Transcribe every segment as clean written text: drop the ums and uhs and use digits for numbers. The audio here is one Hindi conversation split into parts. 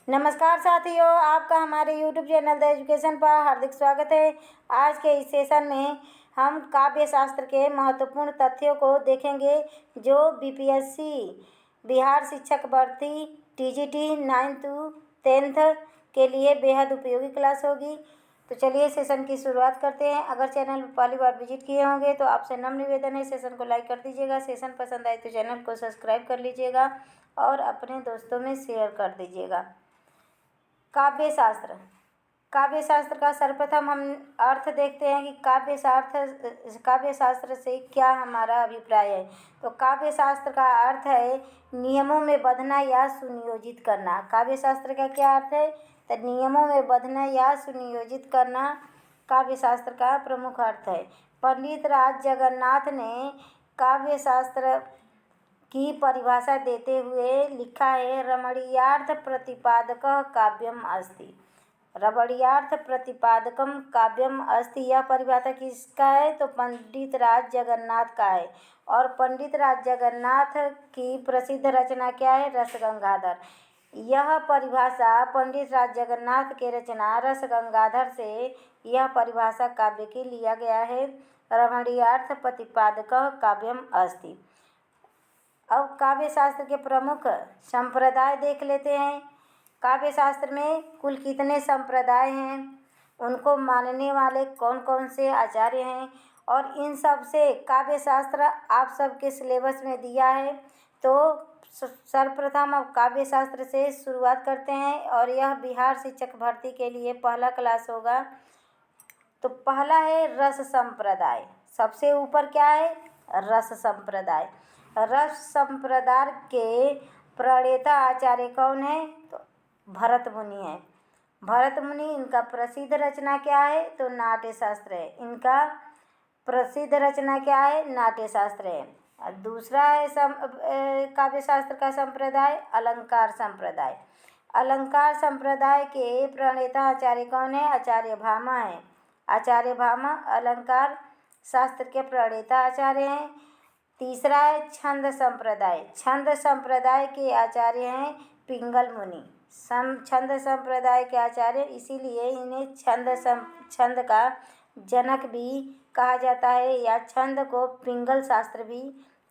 नमस्कार साथियों, आपका हमारे YouTube चैनल द एजुकेशन पर हार्दिक स्वागत है। आज के इस सेशन में हम काव्य शास्त्र के महत्वपूर्ण तथ्यों को देखेंगे जो बीपीएससी बिहार शिक्षक भर्ती टीजीटी 9th to 10th के लिए बेहद उपयोगी क्लास होगी। तो चलिए सेशन की शुरुआत करते हैं। अगर चैनल पर पहली बार विजिट किए होंगे तो आपसे नम्र निवेदन है, सेशन को लाइक कर दीजिएगा। सेशन पसंद आए तो चैनल को सब्सक्राइब कर लीजिएगा और अपने दोस्तों में शेयर कर दीजिएगा। काव्य शास्त्र का सर्वप्रथम हम अर्थ देखते हैं कि काव्य शास्त्र से क्या हमारा अभिप्राय है। तो काव्य शास्त्र का अर्थ है नियमों में बंधना या सुनियोजित करना। काव्य शास्त्र का क्या अर्थ है? तो नियमों में बंधना या सुनियोजित करना काव्य शास्त्र का प्रमुख अर्थ है। पंडित राज जगन्नाथ ने काव्य शास्त्र की परिभाषा देते हुए लिखा है, रमणीयार्थ प्रतिपादकः काव्यम अस्ति। रमणीयार्थ प्रतिपादकम काव्यम अस्ति, यह परिभाषा किसका है? तो पंडित राज जगन्नाथ का है। और पंडित राज जगन्नाथ की प्रसिद्ध रचना क्या है? रसगंगाधर। यह परिभाषा पंडित राज जगन्नाथ के रचना रसगंगाधर से यह परिभाषा काव्य की लिया गया है, रमणीयार्थ प्रतिपादकः काव्यम अस्ति। अब काव्य शास्त्र के प्रमुख संप्रदाय देख लेते हैं। काव्य शास्त्र में कुल कितने संप्रदाय हैं, उनको मानने वाले कौन कौन से आचार्य हैं, और इन सब से काव्य शास्त्र आप सबके सिलेबस में दिया है। तो सर्वप्रथम अब काव्य शास्त्र से शुरुआत करते हैं और यह बिहार शिक्षक भर्ती के लिए पहला क्लास होगा। तो पहला है रस संप्रदाय। सबसे ऊपर क्या है? रस संप्रदाय। रस संप्रदाय के प्रणेता आचार्य कौन है? तो भरत मुनि है। भरत मुनि, इनका प्रसिद्ध रचना क्या है? तो नाट्य शास्त्र है। इनका प्रसिद्ध रचना क्या है? नाट्य शास्त्र है। और दूसरा है काव्य शास्त्र का संप्रदाय अलंकार संप्रदाय। अलंकार संप्रदाय के प्रणेता आचार्य कौन है? आचार्य भामा है। आचार्य भामा अलंकार शास्त्र के प्रणेता आचार्य हैं। तीसरा है छंद संप्रदाय। छंद संप्रदाय के आचार्य हैं पिंगल मुनि। छंद संप्रदाय के आचार्य, इसीलिए इन्हें छंद का जनक भी कहा जाता है या छंद को पिंगल शास्त्र भी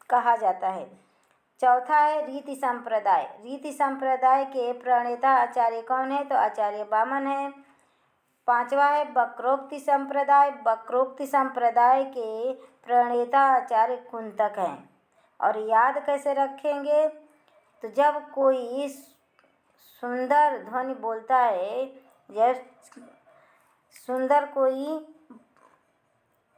कहा जाता है। चौथा है रीति संप्रदाय। रीति संप्रदाय के प्रणेता आचार्य कौन है? तो आचार्य वामन है। पांचवा है वक्रोक्ति संप्रदाय। वक्रोक्ति संप्रदाय के प्रणेता आचार्य कुंतक हैं। और याद कैसे रखेंगे? तो जब कोई सुंदर ध्वनि बोलता है, जब सुंदर कोई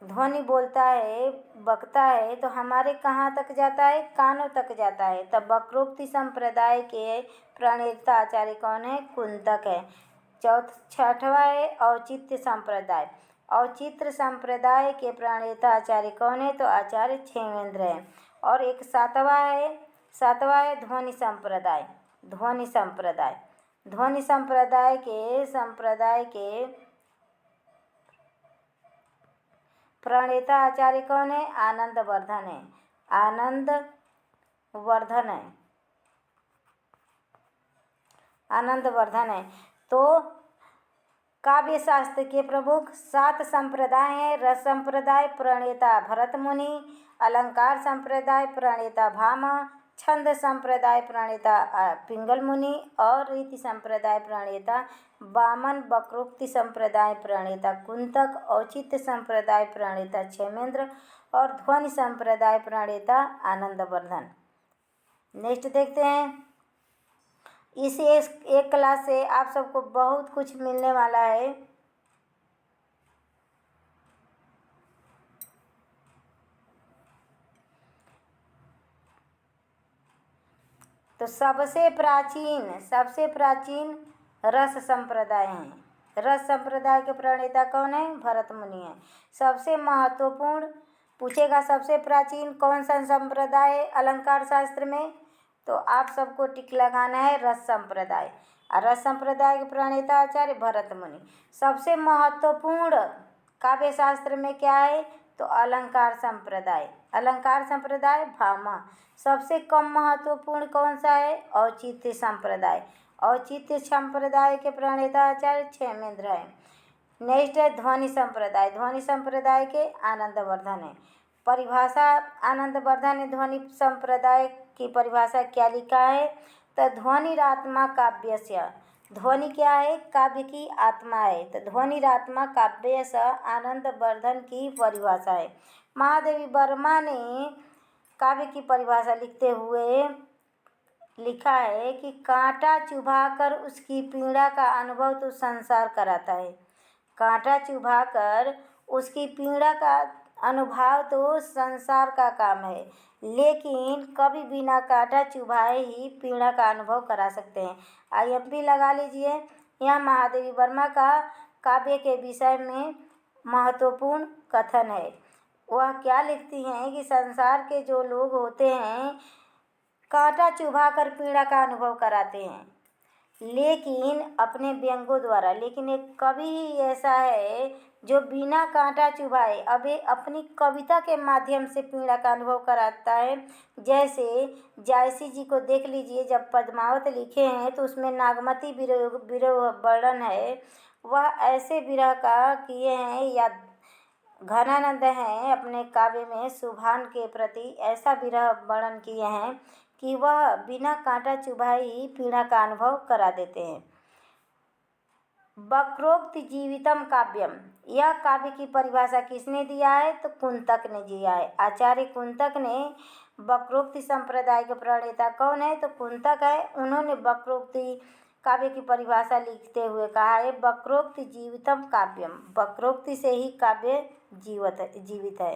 ध्वनि बोलता है, बकता है, तो हमारे कहाँ तक जाता है? कानों तक जाता है। तब वक्रोक्ति संप्रदाय के प्रणेता आचार्य कौन है? कुंतक है। छठवा है औचित्य संप्रदाय। औचित्य संप्रदाय के प्रणेता आचार्य कौन है? तो आचार्य क्षेमेंद्र है। और एक सातवां है ध्वनि संप्रदाय। ध्वनि संप्रदाय के प्रणेता आचार्य कौन है? आनंद वर्धन है। तो काव्य शास्त्र के प्रमुख 7 संप्रदाय हैं। रस संप्रदाय प्रणेता भरत मुनि, अलंकार संप्रदाय प्रणेता भामा, छंद संप्रदाय प्रणेता पिंगल मुनि, और रीति संप्रदाय प्रणेता वामन, वक्रोक्ति संप्रदाय प्रणेता कुंतक, औचित्य संप्रदाय प्रणेता क्षेमेंद्र और ध्वनि संप्रदाय प्रणेता आनंदवर्धन। नेक्स्ट देखते हैं। इस एक क्लास से आप सबको बहुत कुछ मिलने वाला है। तो सबसे प्राचीन रस संप्रदाय हैं। रस संप्रदाय के प्रणेता कौन है? भरत मुनि है। सबसे महत्वपूर्ण पूछेगा, सबसे प्राचीन कौन सा संप्रदाय है अलंकार शास्त्र में? तो आप सबको टिक लगाना है रस संप्रदाय। और रस संप्रदाय के प्रणेता आचार्य भरत मुनि। सबसे महत्वपूर्ण काव्य शास्त्र में क्या है? तो अलंकार संप्रदाय भामा। सबसे कम महत्वपूर्ण कौन सा है? औचित्य संप्रदाय। औचित्य संप्रदाय के प्रणेता आचार्य क्षेमेंद्र हैं। नेक्स्ट है ध्वनि संप्रदाय। ध्वनि संप्रदाय के आनंदवर्धन है। परिभाषा आनंदवर्धन ने ध्वनि संप्रदाय की परिभाषा क्या लिखा है? तो ध्वनिरात्मा काव्यस्य, ध्वनि क्या है? काव्य की आत्मा है। तो ध्वनिरात्मा काव्यस्य आनंदवर्धन की परिभाषा है। महादेवी वर्मा ने काव्य की परिभाषा लिखते हुए लिखा है कि कांटा चुभाकर उसकी पीड़ा का अनुभव तो संसार कराता है। कांटा चुभाकर उसकी पीड़ा का अनुभव तो संसार का काम है, लेकिन कभी बिना कांटा चुभाए ही पीड़ा का अनुभव करा सकते हैं। IMP लगा लीजिए। यह महादेवी वर्मा का काव्य के विषय में महत्वपूर्ण कथन है। वह क्या लिखती हैं कि संसार के जो लोग होते हैं कांटा चुभाकर पीड़ा का अनुभव कराते हैं, लेकिन अपने व्यंगों द्वारा। लेकिन एक कवि ही ऐसा है जो बिना कांटा चुभाए अभी अपनी कविता के माध्यम से पीड़ा का अनुभव कराता है। जैसे जायसी जी को देख लीजिए, जब पद्मावत लिखे हैं तो उसमें नागमती विरह वर्णन है, वह ऐसे विरह का किए हैं। या घनानंद हैं अपने काव्य में सुभान के प्रति ऐसा विरह वर्णन किए हैं कि वह बिना कांटा चुभाए ही पीड़ा का अनुभव करा देते हैं। वक्रोक्ति जीवितम काव्यम, यह काव्य की परिभाषा किसने दिया है? तो कुंतक ने दिया है। आचार्य कुंतक ने वक्रोक्ति संप्रदाय के प्रणेता कौन है? तो कुंतक है। उन्होंने वक्रोक्ति काव्य की परिभाषा लिखते हुए कहा है वक्रोक्ति जीवितम काव्यम, वक्रोक्ति से ही काव्य जीवित है।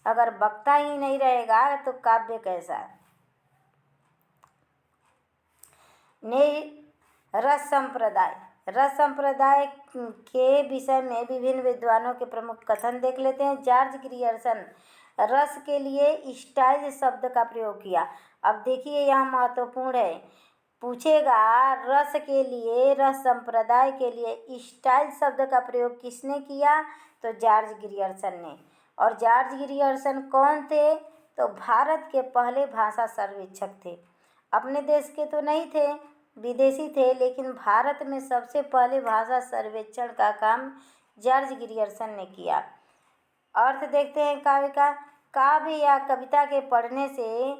अगर वक्ता ही नहीं रहेगा तो काव्य कैसा? रस संप्रदाय। रस संप्रदाय के विषय में विभिन्न विद्वानों के प्रमुख कथन देख लेते हैं। जॉर्ज ग्रियर्सन रस के लिए स्टाइल शब्द का प्रयोग किया। अब देखिए यह महत्वपूर्ण है, पूछेगा रस के लिए, रस संप्रदाय के लिए स्टाइल शब्द का प्रयोग किसने किया? तो जॉर्ज ग्रियर्सन ने। और जॉर्ज ग्रियर्सन कौन थे? तो भारत के पहले भाषा सर्वेक्षक थे। अपने देश के तो नहीं थे, विदेशी थे, लेकिन भारत में सबसे पहले भाषा सर्वेक्षण का काम जॉर्ज ग्रियर्सन ने किया। अर्थ देखते हैं काव्य का। काव्य या कविता के पढ़ने से,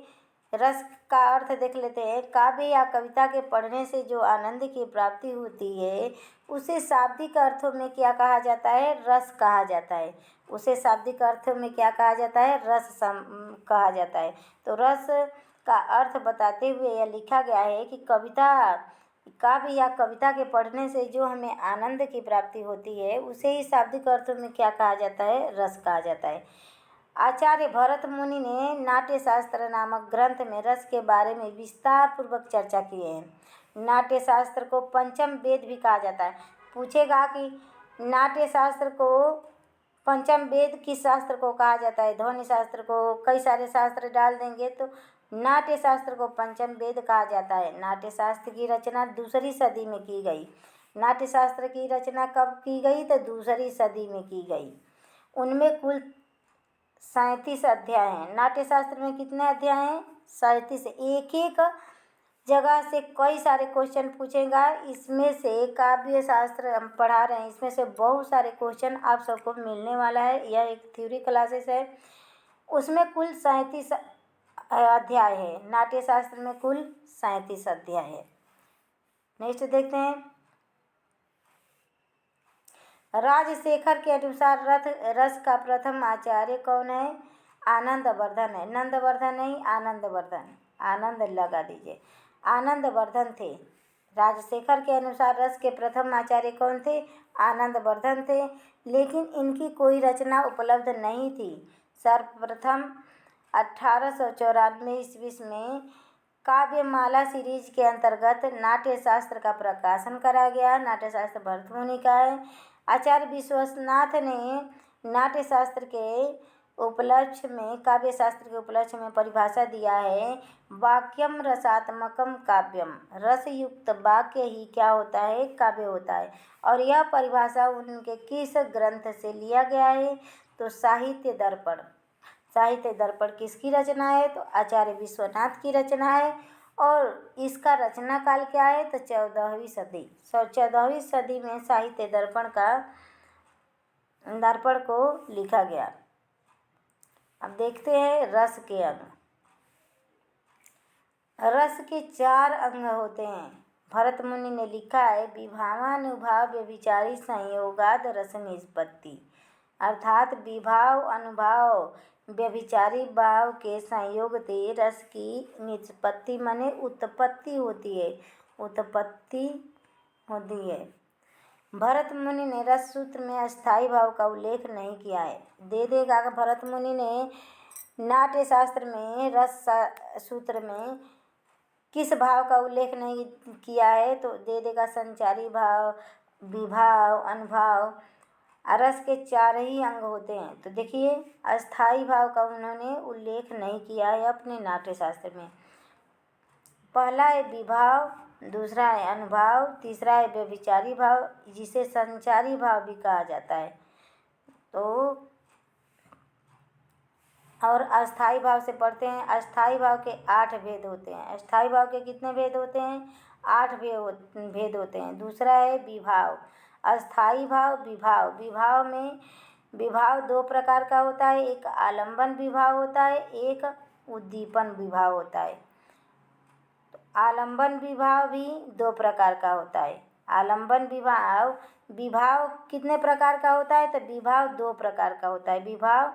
रस का अर्थ देख लेते हैं। काव्य या कविता के पढ़ने से जो आनंद की प्राप्ति होती है उसे शाब्दिक अर्थों में क्या कहा जाता है? रस कहा जाता है। उसे शाब्दिक अर्थों में क्या कहा जाता है? रस कहा जाता है। तो रस का अर्थ बताते हुए यह लिखा गया है कि काव्य या कविता के पढ़ने से जो हमें आनंद की प्राप्ति होती है उसे ही शाब्दिक अर्थों में क्या कहा जाता है? रस कहा जाता है। आचार्य भरत मुनि ने नाट्यशास्त्र नामक ग्रंथ में रस के बारे में विस्तार पूर्वक चर्चा की है। नाट्यशास्त्र को पंचम वेद भी कहा जाता है। पूछेगा कि नाट्यशास्त्र को पंचम वेद किस शास्त्र को कहा जाता है? ध्वनि शास्त्र को, कई सारे शास्त्र डाल देंगे तो नाट्यशास्त्र को पंचम वेद कहा जाता है। नाट्यशास्त्र की रचना 2री सदी में की गई। नाट्यशास्त्र की रचना कब की गई? तो 2री सदी में की गई। उनमें कुल 37 अध्याय हैं। नाट्यशास्त्र में कितने अध्याय हैं? 37। एक एक जगह से कई सारे क्वेश्चन पूछेगा। इसमें से काव्य शास्त्र हम पढ़ा रहे हैं, इसमें से बहुत सारे क्वेश्चन आप सबको मिलने वाला है। यह एक थ्योरी क्लासेस है, उसमें कुल 37 अध्याय है। नाट्यशास्त्र में कुल 37 अध्याय है। नेक्स्ट देखते हैं। राजशेखर के अनुसार रस का प्रथम आचार्य कौन है? आनंदवर्धन है। नंदवर्धन नहीं, आनंदवर्धन। आनंद लगा दीजिए, आनंदवर्धन थे। राजशेखर के अनुसार रस के प्रथम आचार्य कौन थे? आनंदवर्धन थे, लेकिन इनकी कोई रचना उपलब्ध नहीं थी। सर्वप्रथम 1894 ईस्वी में काव्यमाला सीरीज के अंतर्गत नाट्यशास्त्र का प्रकाशन करा गया। नाट्यशास्त्र भरत मुनि का है। आचार्य विश्वनाथ ने नाट्यशास्त्र के उपलक्ष्य में, काव्य शास्त्र के उपलक्ष्य में परिभाषा दिया है वाक्यम रसात्मकम काव्यम, रसयुक्त वाक्य ही क्या होता है? काव्य होता है। और यह परिभाषा उनके किस ग्रंथ से लिया गया है? तो साहित्य दर्पण। साहित्य दर्पण किसकी रचना है? तो आचार्य विश्वनाथ की रचना है। और इसका रचना काल क्या है? तो 14वीं सदी। 14वीं सदी में साहित्य दर्पण को लिखा गया। अब देखते हैं रस के अंग। रस के 4 अंग होते हैं। भरत मुनि ने लिखा है, विभावानुभाव व्यभिचारी संयोगाद रस निष्पत्ति, अर्थात विभाव अनुभाव व्यभिचारी भाव के संयोग से रस की निष्पत्ति माने उत्पत्ति होती है। भरत मुनि ने रस सूत्र में अस्थाई भाव का उल्लेख नहीं किया है। दे देगा कि भरत मुनि ने नाट्य शास्त्र में रस सूत्र में किस भाव का उल्लेख नहीं किया है? तो दे देगा संचारी भाव, विभाव, अनुभाव। रस के 4 ही अंग होते हैं। तो देखिए, अस्थाई भाव का उन्होंने उल्लेख नहीं किया है अपने नाट्य शास्त्र में। पहला है विभाव, दूसरा है अनुभाव, तीसरा है व्यभिचारी भाव, जिसे संचारी भाव भी कहा जाता है। तो और अस्थाई भाव से पढ़ते हैं। अस्थाई भाव के 8 भेद होते हैं। अस्थाई भाव के कितने भेद होते हैं? 8 भेद होते हैं। दूसरा है विभाव। अस्थाई भाव, विभाव 2 प्रकार का होता है। एक आलंबन विभाव होता है, एक उद्दीपन विभाव होता है। तो आलंबन विभाव भी 2 प्रकार का होता है। आलंबन विभाव कितने प्रकार का होता है? तो विभाव 2 प्रकार का होता है। विभाव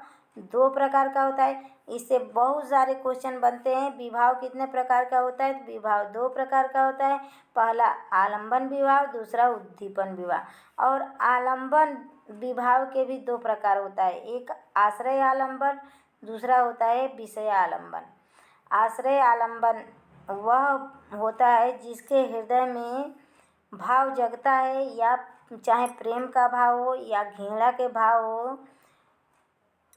2 प्रकार का होता है। इससे बहुत सारे क्वेश्चन बनते हैं। विभाव कितने प्रकार का होता है? तो विभाव 2 प्रकार का होता है। पहला आलंबन विभाव, दूसरा उद्दीपन विभाव। और आलंबन विभाव के भी 2 प्रकार होता है। एक आश्रय आलंबन, दूसरा होता है विषय आलंबन। आश्रय आलंबन वह होता है जिसके हृदय में भाव जगता है, या चाहे प्रेम का भाव हो या घृणा के भाव हो,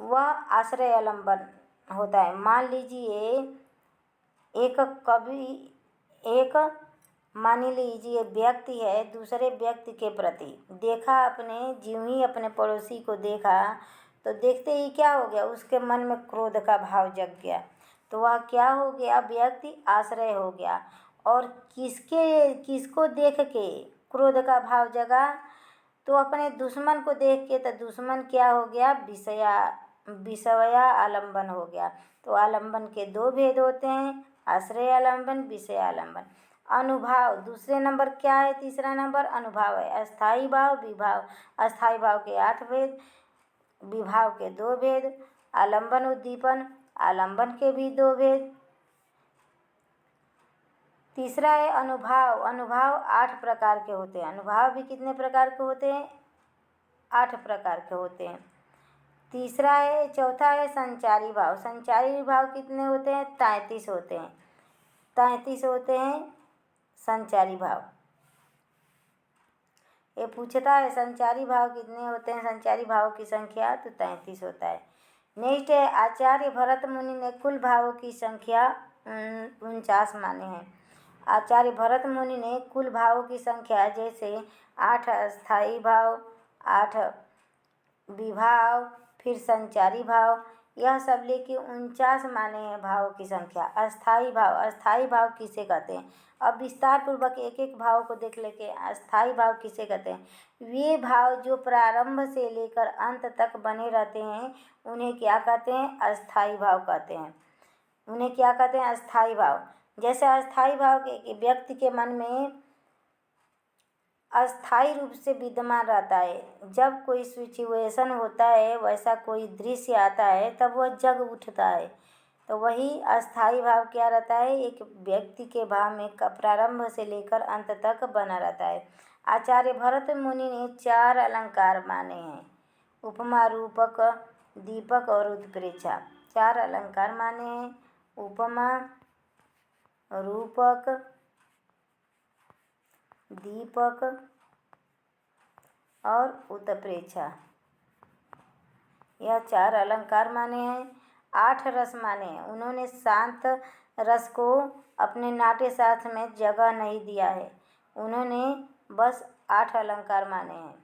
वह आश्रय आलंबन होता है। मान लीजिए मान लीजिए व्यक्ति है, दूसरे व्यक्ति के प्रति देखा, ज्यों ही अपने पड़ोसी को देखा तो देखते ही क्या हो गया? उसके मन में क्रोध का भाव जग गया। तो वह क्या हो गया? व्यक्ति आश्रय हो गया। और किसको देख के क्रोध का भाव जगा? तो अपने दुश्मन को देख के। तो दुश्मन क्या हो गया? विषया आलंबन हो गया। तो आलंबन के 2 भेद होते हैं, आश्रय आलंबन, विषय आलंबन। अनुभाव दूसरे नंबर क्या है? तीसरा नंबर अनुभाव है। अस्थाई भाव, विभाव। अस्थाई भाव के 8 भेद, विभाव के 2 भेद, आलंबन उद्दीपन, आलंबन के भी 2 भेद। तीसरा है अनुभाव। अनुभाव 8 प्रकार के होते हैं। अनुभाव भी कितने प्रकार के होते हैं? 8 प्रकार के होते हैं। चौथा है संचारी भाव। संचारी भाव कितने होते हैं? 33 होते हैं। 33 होते हैं संचारी भाव। ये पूछता है संचारी भाव कितने होते हैं? संचारी भाव की संख्या तो 33 होता है। नेक्स्ट है आचार्य भरत मुनि ने कुल भावों की संख्या 49 माने हैं। आचार्य भरत मुनि ने कुल भावों की संख्या, जैसे 8 अस्थाई भाव, 8 विभाव, फिर संचारी भाव, यह सब लेके 49 माने हैं भावों की संख्या। अस्थाई भाव किसे कहते हैं? अब विस्तार पूर्वक एक एक भाव को देख लेके। अस्थाई भाव किसे कहते हैं? वे भाव जो प्रारंभ से लेकर अंत तक बने रहते हैं, उन्हें क्या कहते हैं? अस्थाई भाव कहते हैं। उन्हें क्या कहते हैं? अस्थाई भाव। जैसे अस्थाई भाव के व्यक्ति के मन में अस्थाई रूप से विद्यमान रहता है। जब कोई सिचुएशन होता है, वैसा कोई दृश्य आता है, तब वह जग उठता है। तो वही अस्थाई भाव क्या रहता है? एक व्यक्ति के भाव में प्रारंभ से लेकर अंत तक बना रहता है। आचार्य भरत मुनि ने 4 अलंकार माने हैं, उपमा, रूपक, दीपक और उत्प्रेक्षा। 4 अलंकार माने हैं, उपमा, रूपक, दीपक और उत्प्रेक्षा। यह 4 अलंकार माने हैं। 8 रस माने हैं। उन्होंने शांत रस को अपने नाट्य शास्त्र में जगह नहीं दिया है। उन्होंने बस 8 अलंकार माने हैं।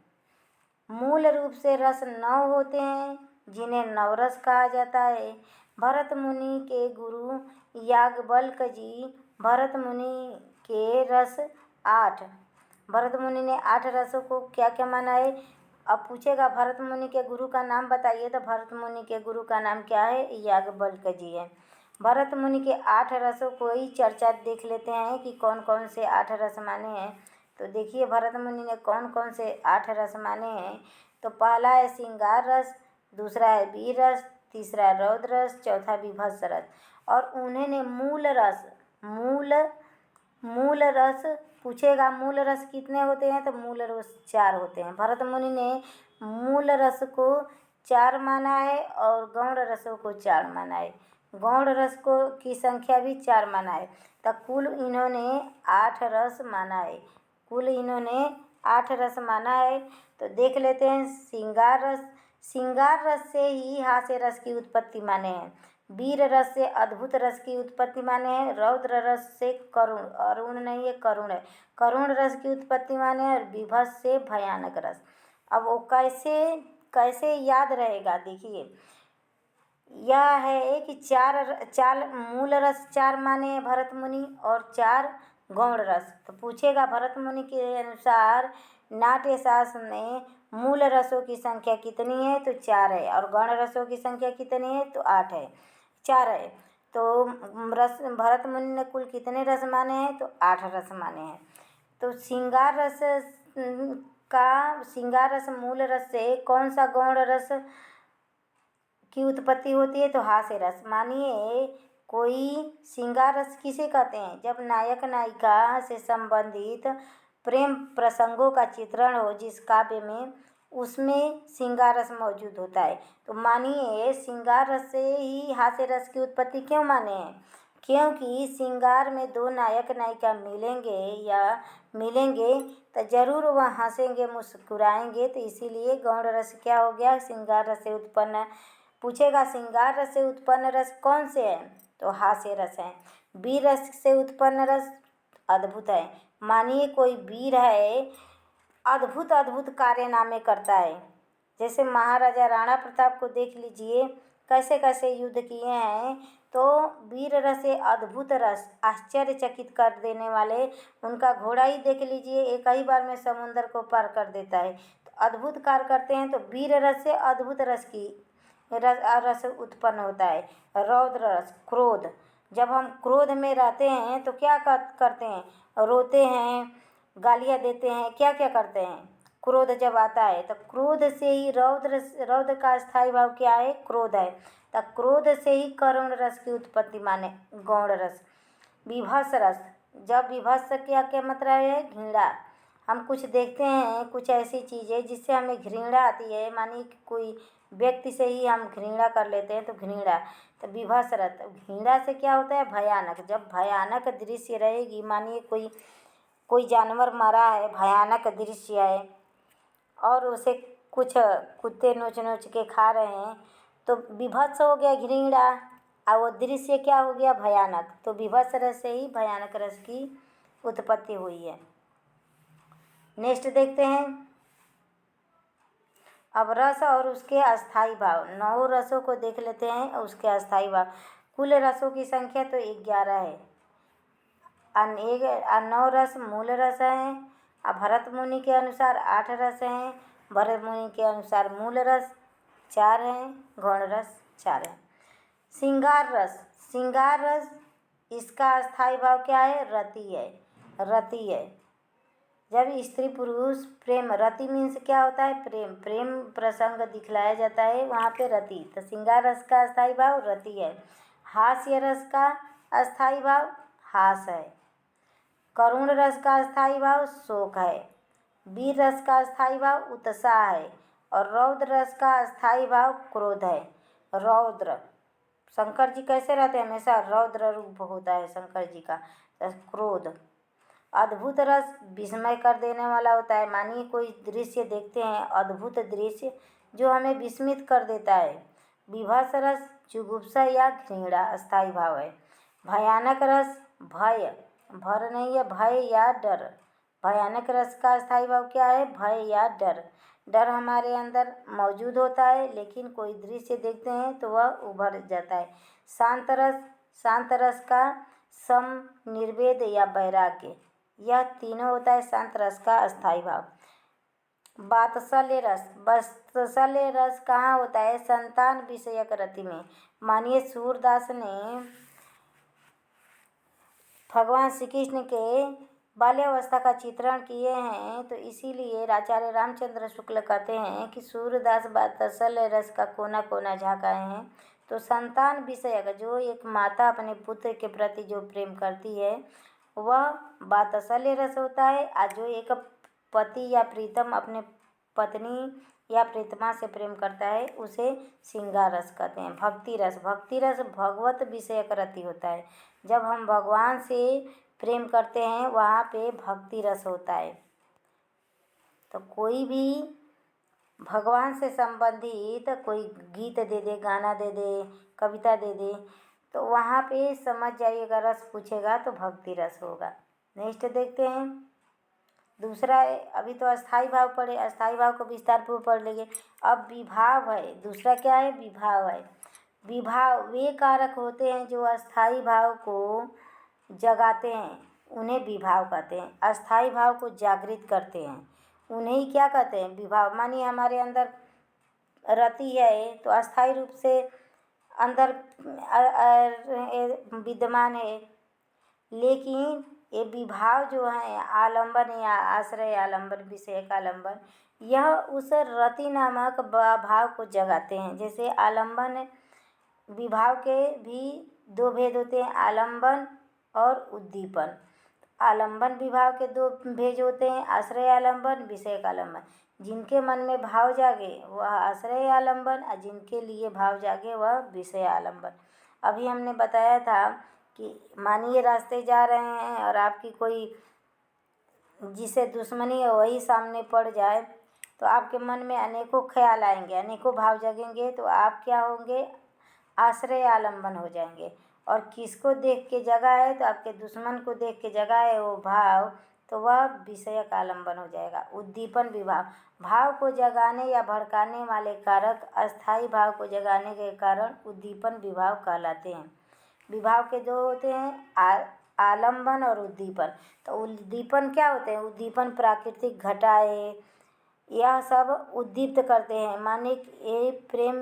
मूल रूप से रस 9 होते हैं, जिन्हें नवरस कहा जाता है। भरत मुनि के गुरु याज्ञवल्क्य जी भरत मुनि के रस 8। भरत मुनि ने 8 रसों को क्या क्या माना है। अब पूछेगा भरत मुनि के गुरु का नाम बताइए, तो भरत मुनि के गुरु का नाम क्या है, याज्ञवल्क्य जी है। भरत मुनि के 8 रसों को ही चर्चा देख लेते हैं कि कौन कौन से 8 रस माने हैं। तो देखिए भरत मुनि ने कौन कौन से 8 रस माने हैं। तो पहला है श्रृंगार रस, दूसरा है वीर रस, तीसरा रौद्र रस, चौथा विभत्स रस। और उन्होंने मूल रस पूछेगा मूल रस कितने होते हैं, तो मूल रस 4 होते हैं। भरत मुनि ने मूल रस को 4 माना है और गौण रसों को 4 माना है। गौण रस को की संख्या भी 4 माना है। तो कुल इन्होंने 8 रस माना है। कुल इन्होंने 8 रस माना है। तो देख लेते हैं श्रृंगार रस। श्रृंगार रस से ही हास्य रस की उत्पत्ति माने हैं। वीर रस से अद्भुत रस की उत्पत्ति माने हैं। रौद्र रस से करुण, अरुण नहीं है करुण है, करुण रस की उत्पत्ति माने हैं। और विभत्स से भयानक रस। अब वो कैसे कैसे याद रहेगा, देखिए यह है कि 4 मूल रस 4 माने हैं भरत मुनि और 4 गौण रस। तो पूछेगा भरत मुनि के अनुसार नाट्य शास्त्र में मूल रसों की संख्या कितनी है, तो 4 है। और गौण रसों की संख्या कितनी है, तो 8 है, 4 है। तो रस भरत मुनि ने कुल कितने रस माने हैं, तो 8 रस माने हैं। तो श्रृंगार रस मूल रस से कौन सा गौण रस की उत्पत्ति होती है, तो हास्य रस। मानिए कोई श्रृंगार रस किसे कहते हैं, जब नायक नायिका से संबंधित प्रेम प्रसंगों का चित्रण हो जिस काव्य में, उसमें श्रृंगार रस मौजूद होता है। तो मानिए श्रृंगार रस से ही हास्य रस की उत्पत्ति क्यों माने हैं, क्योंकि श्रृंगार में 2 नायक नायिका मिलेंगे तो जरूर वह हंसेंगे मुस्कुराएंगे। तो इसीलिए गौण रस क्या हो गया, श्रृंगार रस से उत्पन्न। पूछेगा श्रृंगार रस से उत्पन्न रस कौन से हैं, तो हास्य रस हैं। वीर रस से उत्पन्न रस अद्भुत है। मानिए कोई वीर है, अद्भुत अद्भुत कारनामे करता है। जैसे महाराजा राणा प्रताप को देख लीजिए, कैसे कैसे युद्ध किए हैं। तो वीर रस से अद्भुत रस, आश्चर्यचकित कर देने वाले। उनका घोड़ा ही देख लीजिए, एक ही बार में समुद्र को पार कर देता है। तो अद्भुत कार्य करते हैं। तो वीर रस से अद्भुत रस उत्पन्न होता है। रौद्र रस, क्रोध। जब हम क्रोध में रहते हैं तो क्या करते हैं, रोते हैं, गालियाँ देते हैं, क्या क्या करते हैं। क्रोध जब आता है तो क्रोध से ही रौद्र का स्थायी भाव क्या है, क्रोध है। तो क्रोध से ही करुण रस की उत्पत्ति माने गौण रस। विभत्स रस, जब विभत्स क्या क्या मतलब है, घृणा। हम कुछ देखते हैं, कुछ ऐसी चीज़ें जिससे हमें घृणा आती है, मानिए कि कोई व्यक्ति से ही हम घृणा कर लेते हैं, तो घृणा। तो विभत्स रस, घृणा से क्या होता है, भयानक। जब भयानक दृश्य रहेगी, मानिए कोई जानवर मरा है, भयानक दृश्य है, और उसे कुछ कुत्ते नोच नोच के खा रहे हैं, तो विभत्स हो गया घृणा। और वो दृश्य क्या हो गया, भयानक। तो विभत्स रस से ही भयानक रस की उत्पत्ति हुई है। नेक्स्ट देखते हैं। अब रस और उसके अस्थायी भाव, 9 रसों को देख लेते हैं और उसके अस्थायी भाव। कुल रसों की संख्या तो 11 है। 9 रस मूल रस हैं। अब भरत मुनि के अनुसार 8 रस हैं। भरत मुनि के अनुसार मूल रस 4 हैं, गौण रस 4 हैं। श्रृंगार रस इसका अस्थायी भाव क्या है, रति है। जब स्त्री पुरुष प्रेम, रति मीन्स क्या होता है, प्रेम प्रसंग दिखलाया जाता है, वहाँ पे रति। तो श्रृंगार रस का अस्थायी भाव रति है। हास्य रस का अस्थायी भाव हास है। करुण रस का अस्थायी भाव शोक है। वीर रस का अस्थायी भाव उत्साह है। और रौद्र रस का अस्थायी भाव क्रोध है। रौद्र, शंकर जी कैसे रहते हैं, हमेशा रौद्र रूप होता है शंकर जी का। क्रोध। अद्भुत रस विस्मय कर देने वाला होता है। मानिए कोई दृश्य देखते हैं, अद्भुत दृश्य जो हमें विस्मित कर देता है। विभत्स रस जुगुप्सा या घृणा अस्थायी भाव है। भयानक रस भर नहीं है, भय या डर। भयानक रस का अस्थायी भाव क्या है, भय या डर। डर हमारे अंदर मौजूद होता है, लेकिन कोई दृश्य देखते हैं तो वह उभर जाता है। शांत रस का सम, निर्वेद या वैराग्य, यह तीनों होता है शांत रस का अस्थाई भाव। वात्सल्य रस, वात्सल्य रस कहाँ होता है? संतान विषयक रति में। मानिए सूरदास ने भगवान श्री कृष्ण के बाल्यावस्था का चित्रण किए हैं, तो इसीलिए आचार्य रामचंद्र शुक्ल कहते हैं कि सूरदास वात्सल्य रस का कोना कोना झाँकाए हैं। तो संतान विषयक, जो एक माता अपने पुत्र के प्रति जो प्रेम करती है वह वात्सल्य रस होता है, और जो एक पति या प्रीतम अपने पत्नी या प्रीतमा से प्रेम करता है उसे श्रृंगार रस कहते हैं। भक्ति रस, भक्ति रस भगवत विषयक रति होता है। जब हम भगवान से प्रेम करते हैं वहाँ पे भक्ति रस होता है। तो कोई भी भगवान से संबंधित कोई गीत दे दे, गाना दे दे, कविता दे दे, तो वहाँ पे समझ जाइएगा, रस पूछेगा तो भक्ति रस होगा। नेक्स्ट देखते हैं। दूसरा है, अभी तो अस्थाई भाव पढ़े, अस्थाई भाव को विस्तारपूर्वक पढ़ लेंगे। अब विभाव है, दूसरा क्या है? विभाव है। विभाव वे कारक होते हैं जो अस्थाई भाव को जगाते हैं, उन्हें विभाव कहते हैं। अस्थाई भाव को जागृत करते हैं, उन्हें ही क्या कहते हैं? विभाव। मानिए हमारे अंदर रति है तो अस्थाई रूप से अंदर विद्यमान है, लेकिन ये विभाव जो है आलंबन या आश्रय आलंबन, विषयक आलंबन, यह उस रति नामक भाव को जगाते हैं। जैसे आलंबन विभाव के भी दो भेद होते हैं, आलंबन और उद्दीपन। आलंबन विभाव के दो भेद होते हैं, आश्रय आलंबन, विषयक आलंबन। जिनके मन में भाव जागे वह आश्रय आलंबन, और जिनके लिए भाव जागे वह विषय आलंबन। अभी हमने बताया था कि मानिए रास्ते जा रहे हैं और आपकी कोई जिसे दुश्मनी है वही सामने पड़ जाए, तो आपके मन में अनेकों ख्याल आएंगे, अनेकों भाव जगेंगे, तो आप क्या होंगे? आश्रय आलंबन हो जाएंगे। और किसको देख के जगा है? तो आपके दुश्मन को देख के जगा है वो भाव, तो वह विषयक आलंबन हो जाएगा। उद्दीपन विभाव, भाव को जगाने या भड़काने वाले कारक अस्थाई भाव को जगाने के कारण उद्दीपन विभाव कहलाते हैं। विभाव के दो होते हैं, आलंबन और उद्दीपन। तो उद्दीपन क्या होते हैं? उद्दीपन प्राकृतिक घटाएं, यह सब उद्दीप्त करते हैं। माने ये प्रेम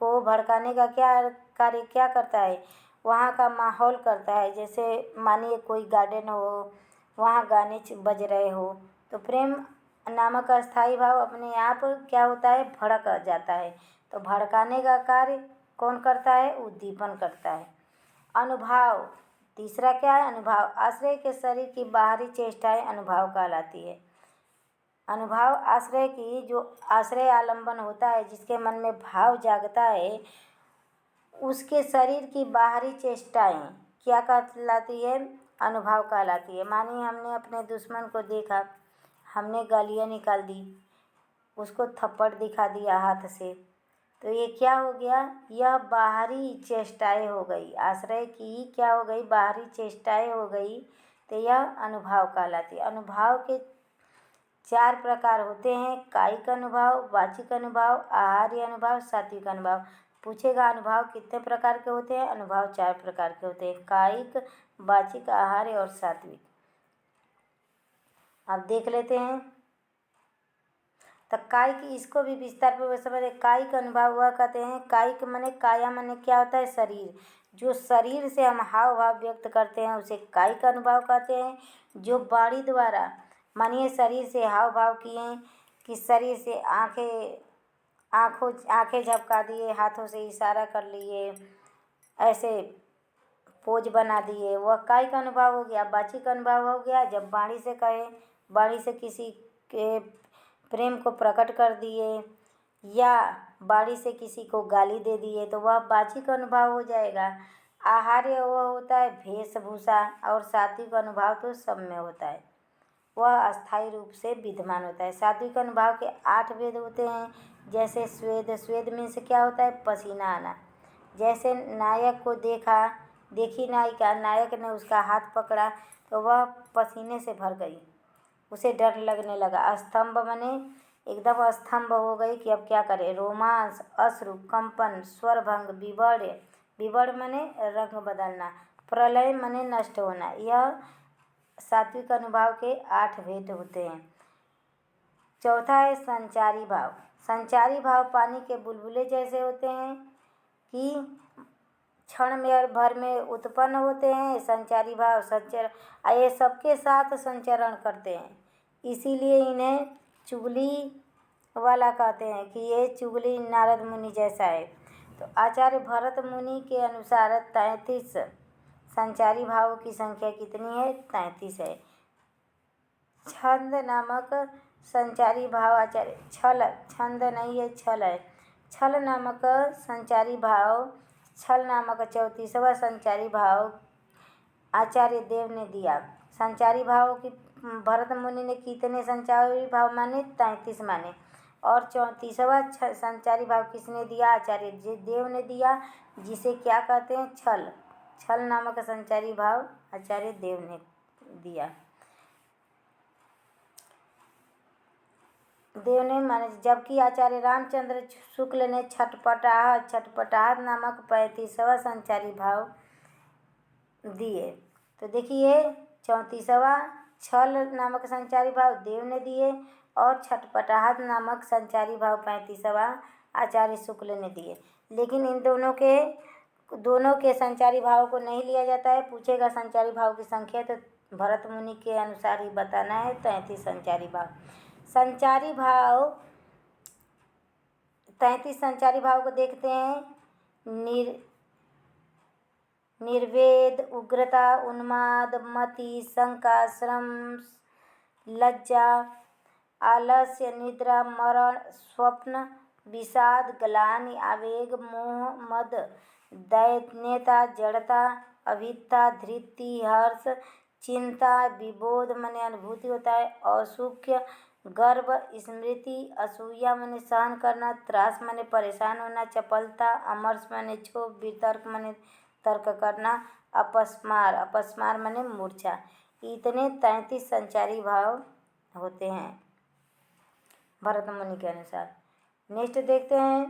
को भड़काने का क्या कार्य क्या करता है? वहाँ का माहौल करता है। जैसे मानिए कोई गार्डन हो, वहाँ गाने बज रहे हो, तो प्रेम नामक अस्थाई भाव अपने आप क्या होता है? भड़क जाता है। तो भड़काने का कार्य कौन करता है? उद्दीपन करता है। अनुभाव, तीसरा क्या है? अनुभाव, आश्रय के शरीर की बाहरी चेष्टाएं अनुभाव कहलाती है। अनुभाव आश्रय की, जो आश्रय आलंबन होता है, जिसके मन में भाव जागता है, उसके शरीर की बाहरी चेष्टाएं क्या कहलाती है? अनुभाव कहलाती है। मानिए हमने अपने दुश्मन को देखा, हमने गालियाँ निकाल दी, उसको थप्पड़ दिखा दिया हाथ से, तो ये क्या हो गया? यह बाहरी चेष्टाएं हो गई, आश्रय की क्या हो गई? बाहरी चेष्टाएं हो गई, तो यह अनुभाव कहलाती है। अनुभाव के चार प्रकार होते हैं, कायिक अनुभाव, वाचिक अनुभाव, आहार्य अनुभाव, सात्विक अनुभाव। पूछेगा अनुभाव कितने प्रकार के होते हैं? अनुभाव चार प्रकार के होते हैं, कायिक, वाचिक, आहार्य और सात्विक। अब देख लेते हैं। तो कायिक, इसको भी विस्तार पूर्वक समझे। कायिक अनुभाव वह कहते हैं, कायिक मने काया मने क्या होता है? शरीर। जो शरीर से हम हाव भाव व्यक्त करते हैं उसे कायिक अनुभाव कहते हैं। जो वाणी द्वारा, मानिए शरीर से हाव भाव किए, कि शरीर से आँखें झपका दिए, हाथों से इशारा कर लिए, ऐसे पोज बना दिए, वह कायिक अनुभव हो गया। वाचिक अनुभव हो गया जब वाणी से कहे, वाणी से किसी के प्रेम को प्रकट कर दिए, या वाणी से किसी को गाली दे दिए, तो वह वाचिक अनुभव हो जाएगा। आहार्य वह होता है वेशभूषा, और सात्विक अनुभाव तो सब में होता है, वह अस्थायी रूप से विद्यमान होता है। सात्विक अनुभाव के 8 भेद होते हैं। जैसे स्वेद, स्वेद में से क्या होता है? पसीना आना। जैसे नायक को देखी नायिका, नायक ने उसका हाथ पकड़ा तो वह पसीने से भर गई, उसे डर लगने लगा। स्तंभ मने एकदम स्तंभ हो गई कि अब क्या करे। रोमांस, अश्रु, कंपन, स्वरभंग, विवड़, विवड़ मने रंग बदलना, प्रलय माने नष्ट होना। यह सात्विक अनुभाव के 8 भेद होते हैं। चौथा है संचारी भाव। संचारी भाव पानी के बुलबुले जैसे होते हैं कि क्षण में भर में उत्पन्न होते हैं। संचारी भाव ये सबके साथ संचरण करते हैं, इसीलिए इन्हें चुगली वाला कहते हैं कि ये चुगली नारद मुनि जैसा है। तो आचार्य भरत मुनि के अनुसार 33 संचारी भावों की संख्या कितनी है? 33 है। छंद नामक संचारी भाव आचार्य छंद नहीं है, छल है। छल नामक संचारी भाव, छल नामक 34वां संचारी भाव आचार्य देव ने दिया। संचारी भाव की भरत मुनि ने कितने संचारी भाव माने? 33 माने। और 34वां संचारी भाव किसने दिया? आचार्य देव ने दिया, जिसे क्या कहते हैं? छल। छल नामक संचारी भाव आचार्य देव ने दिया। देव ने माने, जबकि आचार्य रामचंद्र शुक्ल ने छटपटाहट नामक 35वां संचारी भाव दिए। तो देखिए 34वां छल नामक संचारी भाव देव ने दिए और छटपटाहट नामक संचारी भाव 35वां आचार्य शुक्ल ने दिए। लेकिन इन दोनों के संचारी भाव को नहीं लिया जाता है। पूछेगा संचारी भाव की संख्या तो भरत मुनि के अनुसार ही बताना है। 33 संचारी भाव। संचारी भाव 33 संचारी भाव को देखते हैं। निर्वेद, उग्रता, उन्माद, मति, शंका, श्रम, लज्जा, आलस्य, निद्रा, मरण, स्वप्न, विषाद, ग्लानि, आवेग, मोह, मद, दैन्यता, जड़ता, अभिता, धृति, हर्ष, चिंता, विबोध माने अनुभूति होता है, औत्सुक्य, गर्व, स्मृति, असूया माने सहन करना, त्रास माने परेशान होना, चपलता, अमर्ष माने क्षोभ, वितर्क माने तर्क करना, अपस्मार माने मूर्छा। इतने 33 संचारी भाव होते हैं भरत मुनि के अनुसार। नेक्स्ट देखते हैं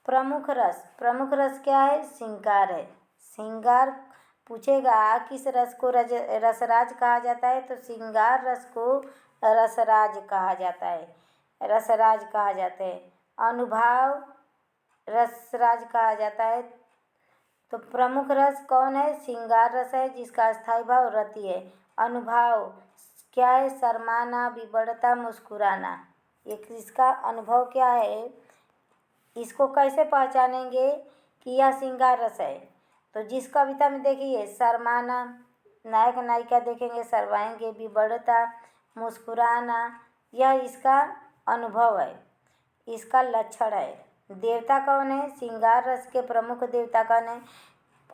प्रमुख रस। प्रमुख रस क्या है? श्रृंगार है। श्रृंगार पूछेगा किस रस को रसराज कहा जाता है? तो श्रृंगार रस को रसराज कहा जाता है। रसराज कहा जाता है। अनुभाव रसराज कहा जाता है। तो प्रमुख रस कौन है? श्रृंगार रस है, जिसका स्थायी भाव रति है। अनुभाव क्या है? शर्माना, विबड़ता, मुस्कुराना। इसका अनुभव क्या है? इसको कैसे पहचानेंगे कि यह श्रृंगार रस है? तो जिस कविता में देखिए शर्माना, नायक नायिका देखेंगे शर्माएंगे, विबड़ता, मुस्कुराना, यह इसका अनुभव है, इसका लक्षण है। देवता कौन है? श्रृंगार रस के प्रमुख देवता कौन है?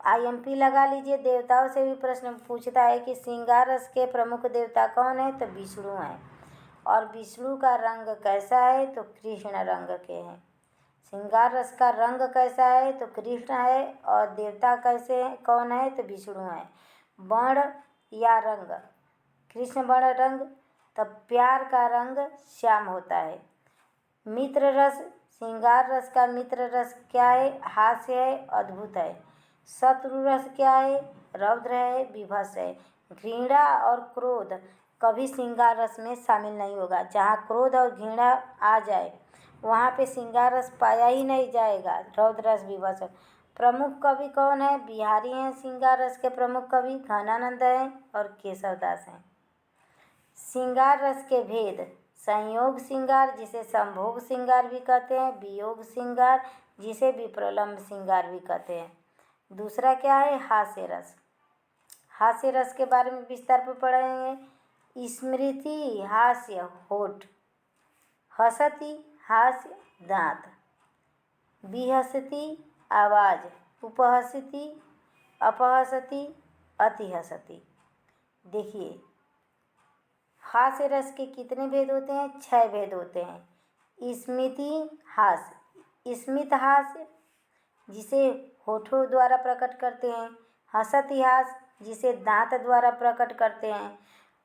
IMP लगा लीजिए। देवताओं से भी प्रश्न पूछता है कि श्रृंगार रस के प्रमुख देवता कौन है? तो विष्णु है। और विष्णु का रंग कैसा है? तो कृष्ण रंग के हैं। श्रृंगार रस का रंग कैसा है? तो कृष्ण है। और देवता कैसे हैं? कौन है? तो विष्णु है। वर्ण या रंग, कृष्ण वर्ण रंग, तब प्यार का रंग श्याम होता है। मित्र रस, श्रृंगार रस का मित्र रस क्या है? हास्य है, अद्भुत है। शत्रु रस क्या है? रौद्र है, विभत्स है। घृणा और क्रोध कभी श्रृंगार रस में शामिल नहीं होगा। जहाँ क्रोध और घृणा आ जाए वहाँ पे श्रृंगार रस पाया ही नहीं जाएगा। रौद्र रस, विभत्स। प्रमुख कवि कौन है? बिहारी हैं। श्रृंगार रस के प्रमुख कवि घनानंद हैं और केशवदास हैं। श्रृंगार रस के भेद: संयोग श्रृंगार, जिसे संभोग श्रृंगार भी कहते हैं। वियोग श्रृंगार, जिसे विप्रलम्ब श्रृंगार भी कहते हैं। दूसरा क्या है? हास्य रस। हास्य रस के बारे में विस्तार पर पढ़ेंगे। स्मृति हास्य होठ, हसति हास्य दांत, विहसति आवाज, उपहसति अपहसति अतिहसति। देखिए हास्य रस के कितने भेद होते हैं? 6 भेद होते हैं। स्मृति हास्य, स्मित हास्य, जिसे होठों द्वारा प्रकट करते हैं। हसति हास्य, जिसे दांत द्वारा प्रकट करते हैं।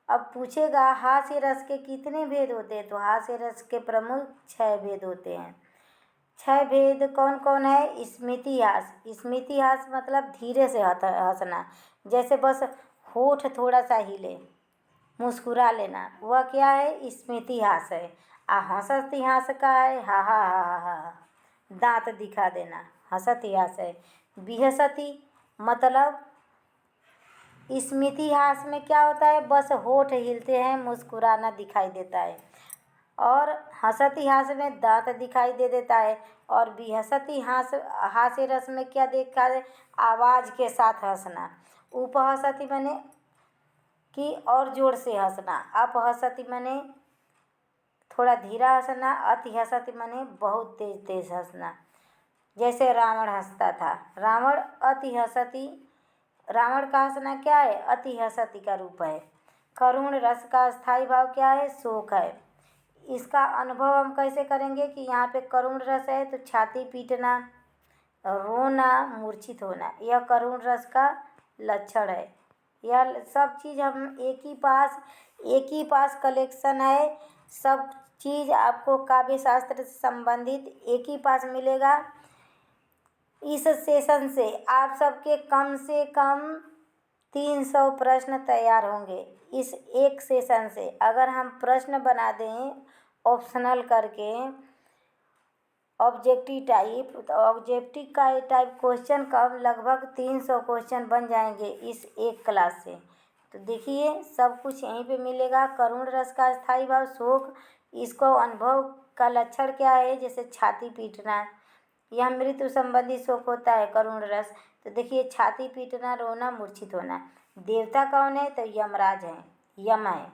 अब पूछेगा हास्य रस के कितने भेद होते हैं? तो हास्य रस के प्रमुख 6 भेद होते हैं। छह भेद कौन कौन है? स्मृति हास। स्मृति हास मतलब धीरे से हंसना, जैसे बस होठ थोड़ा सा हिले, मुस्कुरा लेना, वह क्या है? स्मृति हास है। हंसती हास का है हा हा हा हा हा हा, दांत दिखा देना, हंसती हास है। बिहसती मतलब स्मृति हास में क्या होता है? बस होठ हिलते हैं, मुस्कुराना दिखाई देता है। और हंसती हास में दांत दिखाई दे देता है। और बिहसती हास्य रस में क्या देखा है? आवाज़ के साथ हंसना। उपहसती माने कि और जोर से हंसना। अपहसती माने थोड़ा धीरा हंसना। अति हसती माने बहुत तेज तेज हंसना। जैसे रावण हंसता था, रावण अति हसती, रावण का हंसना क्या है? अति हसती का रूप है। करुण रस का स्थायी भाव क्या है? शोक है। इसका अनुभव हम कैसे करेंगे कि यहाँ पे करुण रस है तो छाती पीटना, रोना, मूर्छित होना, यह करुण रस का लक्षण है। यह सब चीज़ हम एक ही पास कलेक्शन है। सब चीज़ आपको काव्य शास्त्र से संबंधित एक ही पास मिलेगा। इस सेशन से आप सबके कम से कम 300 प्रश्न तैयार होंगे। इस एक सेशन से अगर हम प्रश्न बना दें ऑप्शनल करके ऑब्जेक्टिव टाइप, तो ऑब्जेक्टिव का टाइप क्वेश्चन का लगभग 300 क्वेश्चन बन जाएंगे इस एक क्लास से। तो देखिए सब कुछ यहीं पे मिलेगा। करुण रस का स्थायी भाव शोक, इसको अनुभव का लक्षण क्या है? जैसे छाती पीटना, यह मृत्यु संबंधी शोक होता है करुण रस। तो देखिए छाती पीटना, रोना, मूर्छित होना। देवता कौन है? तो यमराज हैं, यम है।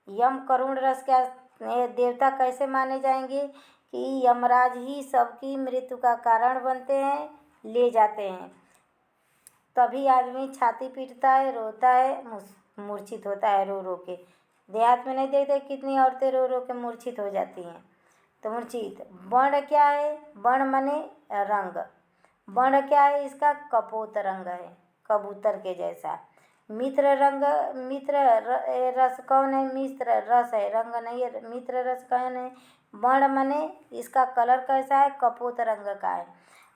यम करुण रस का देवता कैसे माने जाएंगे कि यमराज ही सबकी मृत्यु का कारण बनते हैं, ले जाते हैं। तभी आदमी छाती पीटता है, रोता है, मूर्छित होता है रो रो के। देहात में नहीं देखते कितनी औरतें रो रो के मूर्छित हो जाती हैं। तो मूर्छित। वर्ण क्या है? वर्ण माने रंग। वर्ण क्या है इसका? कपोत रंग है, कबूतर के जैसा। मित्र रंग, रस कौन है? मित्र रस है, रंग नहीं है। मित्र रस कौन है? वर्ण माने इसका कलर कैसा है? कपोत रंग का है।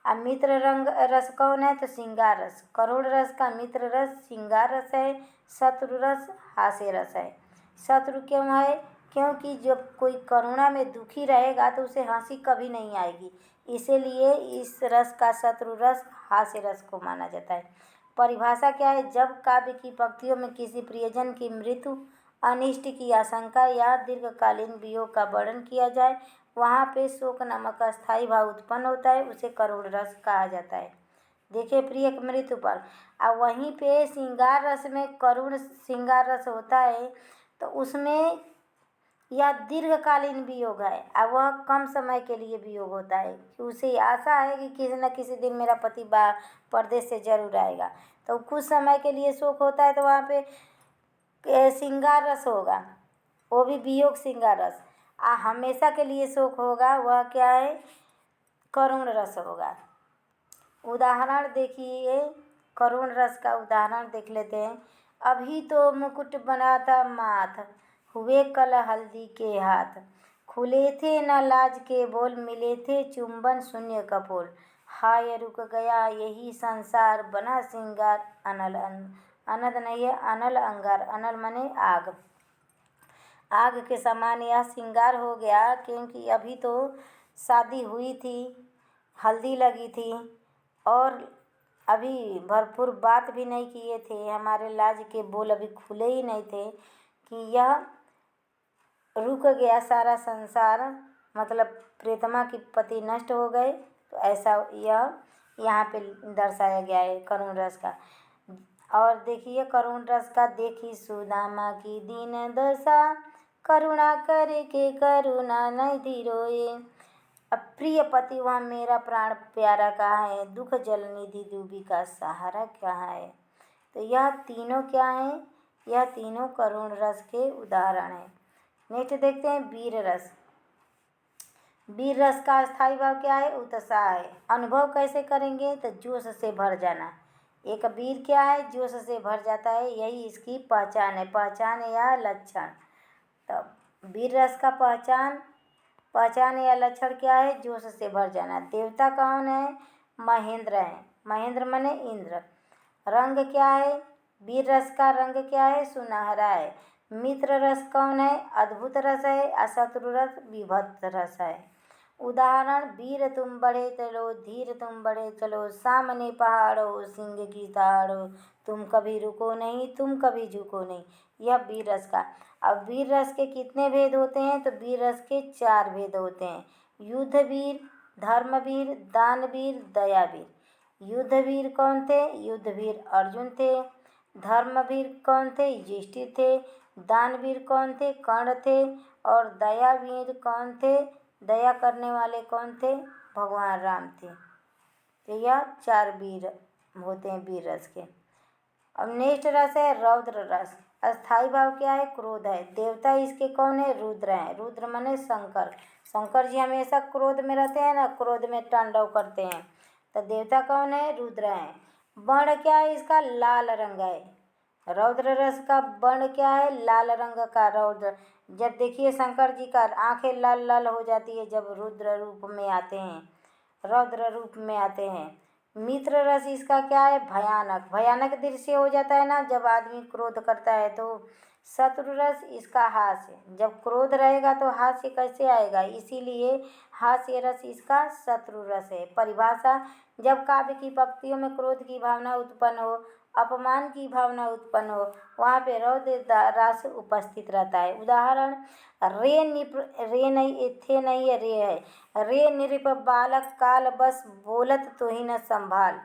अब मित्र रंग रस कौन है? तो श्रृंगार रस। करुण रस का मित्र रस श्रृंगार रस है। शत्रु रस हास्य रस है। शत्रु क्यों है? क्योंकि जब कोई करुणा में दुखी रहेगा तो उसे हंसी कभी नहीं आएगी, इसीलिए इस रस का शत्रु रस हास्य रस को माना जाता है। परिभाषा क्या है? जब काव्य की पंक्तियों में किसी प्रियजन की मृत्यु, अनिष्ट की आशंका या दीर्घकालीन वियोग का वर्णन किया जाए, वहाँ पे शोक नामक अस्थायी भाव उत्पन्न होता है, उसे करुण रस कहा जाता है। देखिए प्रिय मृत्यु पर, अब वहीं पे श्रृंगार रस में करुण श्रृंगार रस होता है तो उसमें यह दीर्घकालीन वियोग है। अब वह कम समय के लिए वियोग होता है कि उसे आशा है कि किसी न किसी दिन मेरा पति परदेश से जरूर आएगा, तो कुछ समय के लिए शोक होता है तो वहाँ पे श्रृंगार रस होगा, वो भी वियोग श्रृंगार रस। हमेशा के लिए शोक होगा, वह क्या है? करुण रस होगा। उदाहरण देखिए, करुण रस का उदाहरण देख लेते हैं। अभी तो मुकुट बना था माथ, हुए कल हल्दी के हाथ, खुले थे न लाज के बोल, मिले थे चुंबन शून्य कपोल, हाय रुक गया यही संसार, बना श्रृंगार अनल अनद नहीं है, अनल अंगार। अनल माने आग, आग के समान यह श्रृंगार हो गया क्योंकि अभी तो शादी हुई थी, हल्दी लगी थी और अभी भरपूर बात भी नहीं किए थे, हमारे लाज के बोल अभी खुले ही नहीं थे कि यह रुक गया सारा संसार, मतलब प्रियतमा की पति नष्ट हो गए। तो ऐसा यह यहाँ पे दर्शाया गया है करुण रस का। और देखिए करुण रस का, देखी सुदामा की दीन दशा, करुणा करे के करुणा नहीं रोए, अब प्रिय पति वह मेरा प्राण प्यारा कहाँ है, दुख जल निधि डूबी का सहारा कहाँ है। तो यह तीनों क्या है? यह तीनों करुण रस के उदाहरण हैं। नेक्स्ट देखते हैं वीर रस। वीर रस का स्थायी भाव क्या है? उत्साह है। अनुभव कैसे करेंगे? तो जोश से भर जाना। एक वीर क्या है? जोश से भर जाता है, यही इसकी पहचान है, पहचान या लक्षण। तो वीर रस का पहचान या लक्षण क्या है? जोश से भर जाना। देवता कौन है? महेंद्र है। महेंद्र माने इंद्र। रंग क्या है? वीर रस का रंग क्या है? सुनहरा है। मित्र रस कौन है? अद्भुत रस है। अशत्रु रस विभत्स रस है। उदाहरण: वीर तुम बढ़े चलो, धीर तुम बढ़े चलो, सामने पहाड़ हो, सिंह की दहाड़ हो, तुम कभी रुको नहीं, तुम कभी झुको नहीं। यह वीर रस का। अब वीर रस के कितने भेद होते हैं? तो वीर रस के 4 भेद होते हैं: युद्ध वीर, धर्मवीर, दानवीर, दयावीर। युद्ध वीर कौन थे? युद्ध वीर अर्जुन थे। धर्मवीर कौन थे? युधिष्ठिर थे। दानवीर कौन थे? कर्ण थे। और दयावीर कौन थे? दया करने वाले कौन थे? भगवान राम थे। तो यह 4 वीर होते हैं वीर रस के। अब नेक्स्ट रस है रौद्र रस। अस्थाई भाव क्या है? क्रोध है। देवता इसके कौन है? रुद्र हैं। रुद्र माने शंकर। शंकर जी हमेशा क्रोध में रहते हैं ना, क्रोध में तांडव करते हैं। तो देवता कौन है? रुद्र हैं। वर्ण क्या है इसका? लाल रंग है। रौद्र रस का वर्ण क्या है? लाल रंग का रौद्र। जब देखिए शंकर जी का आंखें लाल लाल हो जाती है जब रुद्र रूप में आते हैं, रौद्र रूप में आते हैं। मित्र रस इसका क्या है? भयानक। भयानक दृश्य हो जाता है ना जब आदमी क्रोध करता है तो। शत्रु रस इसका हास्य। जब क्रोध रहेगा तो हास्य कैसे आएगा? इसीलिए हास्य रस इसका शत्रु रस है। परिभाषा: जब काव्य की पंक्तियों में क्रोध की भावना उत्पन्न हो, अपमान की भावना उत्पन्न हो, वहाँ पे रौद्र रस उपस्थित रहता है। उदाहरण: रे नहीं, थे नहीं है, रे है। रे नृप बालक काल बस, बोलत तो ही न संभाल।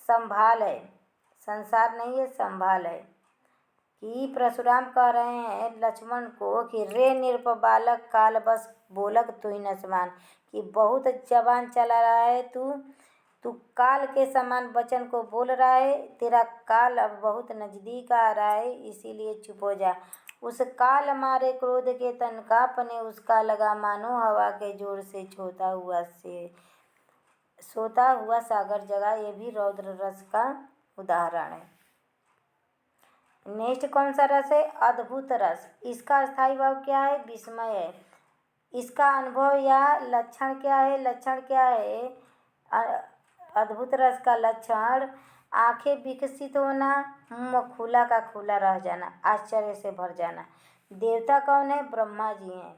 संभाल है, संसार नहीं है, संभाल है। कि परशुराम कह रहे हैं लक्ष्मण को कि रे नृप बालक काल बस, बोलक तो ही न संभाल, कि बहुत जबान चला रहा है तू काल के समान वचन को बोल रहा है। तेरा काल अब बहुत नज़दीक आ रहा है, इसीलिए चुप हो जा। उस काल मारे क्रोध के तन काँपने, उसका लगा मानो हवा के जोर से सोता हुआ सागर जगा। ये भी रौद्र रस का उदाहरण है। नेक्स्ट कौन सा रस है? अद्भुत रस। इसका स्थायी भाव क्या है? विस्मय है। इसका अनुभव या लक्षण क्या है? लक्षण क्या है? अद्भुत रस का लक्षण: आंखें विकसित होना, मुंह खुला का खुला रह जाना, आश्चर्य से भर जाना। देवता कौन है? ब्रह्मा जी हैं।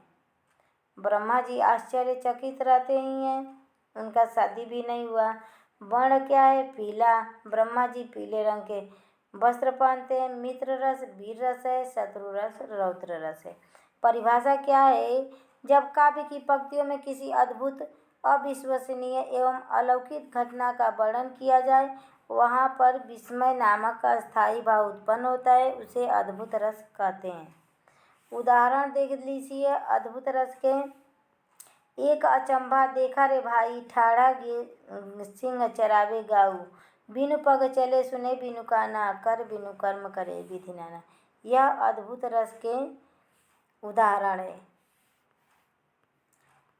ब्रह्मा जी आश्चर्यचकित रहते ही हैं, उनका शादी भी नहीं हुआ। वर्ण क्या है? पीला। ब्रह्मा जी पीले रंग के वस्त्र पहनते हैं। मित्र रस वीर रस है। शत्रु रस रौद्र रस है। परिभाषा क्या है? जब काव्य की पंक्तियों में किसी अद्भुत, अविश्वसनीय एवं अलौकिक घटना का वर्णन किया जाए, वहाँ पर विस्मय नामक अस्थायी भाव उत्पन्न होता है, उसे अद्भुत रस कहते हैं। उदाहरण देख लीजिए अद्भुत रस के: एक अचंभा देखा रे भाई, ठाढ़ा सिंह चरावे गाऊ, बिनु पग चले सुने बिनु काना, कर बिनु कर्म करे विधि नाना। यह अद्भुत रस के उदाहरण है।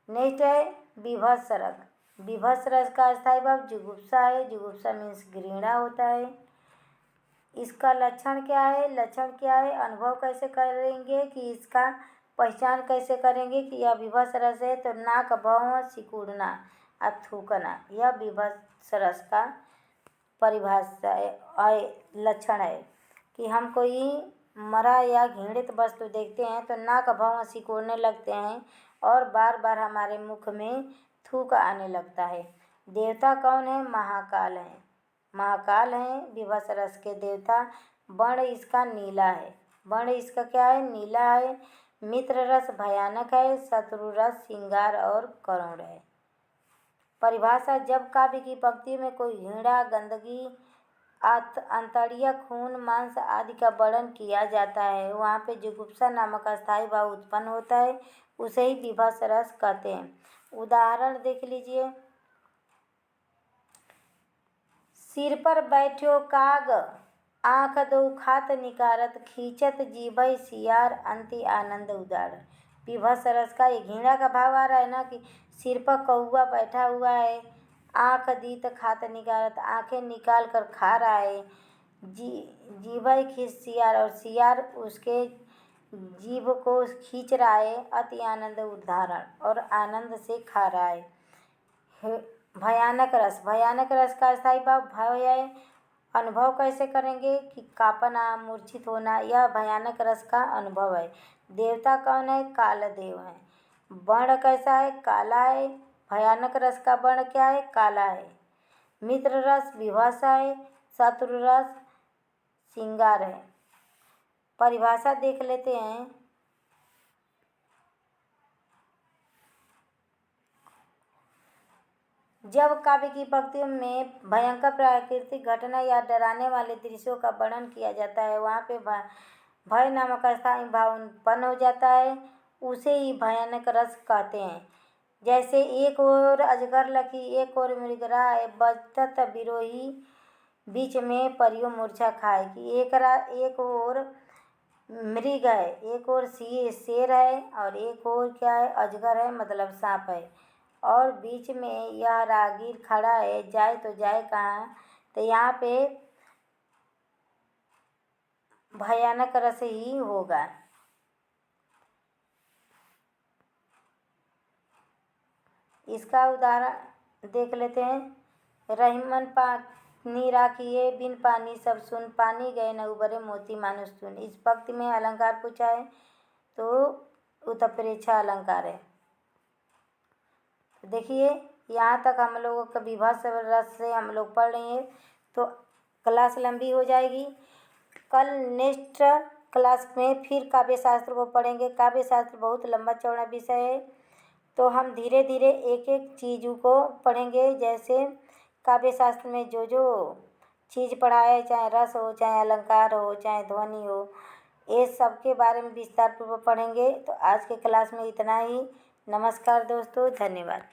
नेक्स्ट है विभत्स रस। विभत्स रस का अस्थायी भाव जुगुप्सा है। जुगुप्सा मीन्स घृणा होता है। इसका लक्षण क्या है? लक्षण क्या है? अनुभव कैसे करेंगे कि इसका पहचान कैसे करेंगे कि यह विभत्स रस है? तो नाक भौं सिकुड़ना और थूकना, यह विभत्स रस का परिभाषा है, लक्षण है। कि हम कोई मरा या घृणित वस्तु देखते हैं तो नाक भौं सिकुड़ने लगते हैं और बार बार हमारे मुख में थूक आने लगता है। देवता कौन है? महाकाल हैं। महाकाल हैं विभत्स रस के देवता। वर्ण इसका नीला है। वर्ण इसका क्या है? नीला है। मित्र रस भयानक है। शत्रु रस श्रृंगार और करुण है। परिभाषा: जब काव्य की पंक्ति में कोई घृणा, गंदगी, अंतड़िया, खून, मांस आदि का वर्णन किया जाता है, वहाँ पे जुगुप्सा नामक अस्थायी भाव उत्पन्न होता है, उसे ही विभत्स रस कहते हैं। उदाहरण देख लीजिए: सिर पर बैठ्यो काग, आँख दो खात निकारत, खींचत जीभै सियार, अंति आनंद उदार। विभत्स रस का ये घृणा का भाव आ रहा है ना कि सिर पर कौवा बैठा हुआ है, आँख दीत खात निकारत, आँखें निकाल कर खा रहा है, जीभै खींच सियार, और सियार उसके जीभ को खींच रहा है, अति आनंद उदाहरण, और आनंद से खा रहा है। भयानक रस, भयानक रस का स्थायी भाव भय है। अनुभव कैसे करेंगे कि कांपना, मूर्छित होना, यह भयानक रस का अनुभव है। देवता कौन है? कालदेव है। वर्ण कैसा है? काला है। भयानक रस का वर्ण क्या है? काला है। मित्र रस विभाषा है, शत्रु रस श्रृंगार है। परिभाषा देख लेते हैं। जब काव्य की पंक्तियों में भयंकर प्राकृतिक घटना या डराने वाले दृश्यों का वर्णन किया जाता है, वहाँ पे भय नामक स्थायी भाव उत्पन्न हो जाता है, उसे ही भयानक रस कहते हैं। जैसे एक ओर अजगर लकी, एक ओर मृगराय, बजत बिरोही, बीच में परियो मूर्छा खाए। कि एक ओर मृग है, एक ओर शेर है, और एक ओर क्या है? अजगर है, मतलब सांप है, और बीच में यह राहगीर खड़ा है, जाए तो जाए कहाँ? तो यहाँ पे भयानक रस ही होगा। इसका उदाहरण देख लेते हैं। रहीमन पानी राखिए, बिन पानी सब सुन, पानी गए न उबरे मोती मानुष चुन। इस पंक्ति में अलंकार पूछा है, तो उत्प्रेक्षा अलंकार है। देखिए, यहाँ तक हम लोगों का विभाष रस से हम लोग पढ़ रहे हैं, तो क्लास लंबी हो जाएगी। कल नेक्स्ट क्लास में फिर काव्य शास्त्र को पढ़ेंगे। काव्य शास्त्र बहुत लंबा चौड़ा विषय है, तो हम धीरे धीरे एक एक चीज़ों को पढ़ेंगे। जैसे काव्य शास्त्र में जो जो चीज़ पढ़ाया है, चाहे रस हो, चाहे अलंकार हो, चाहे ध्वनि हो, ये सब के बारे में विस्तार पूर्वक पढ़ेंगे। तो आज के क्लास में इतना ही। नमस्कार दोस्तों, धन्यवाद।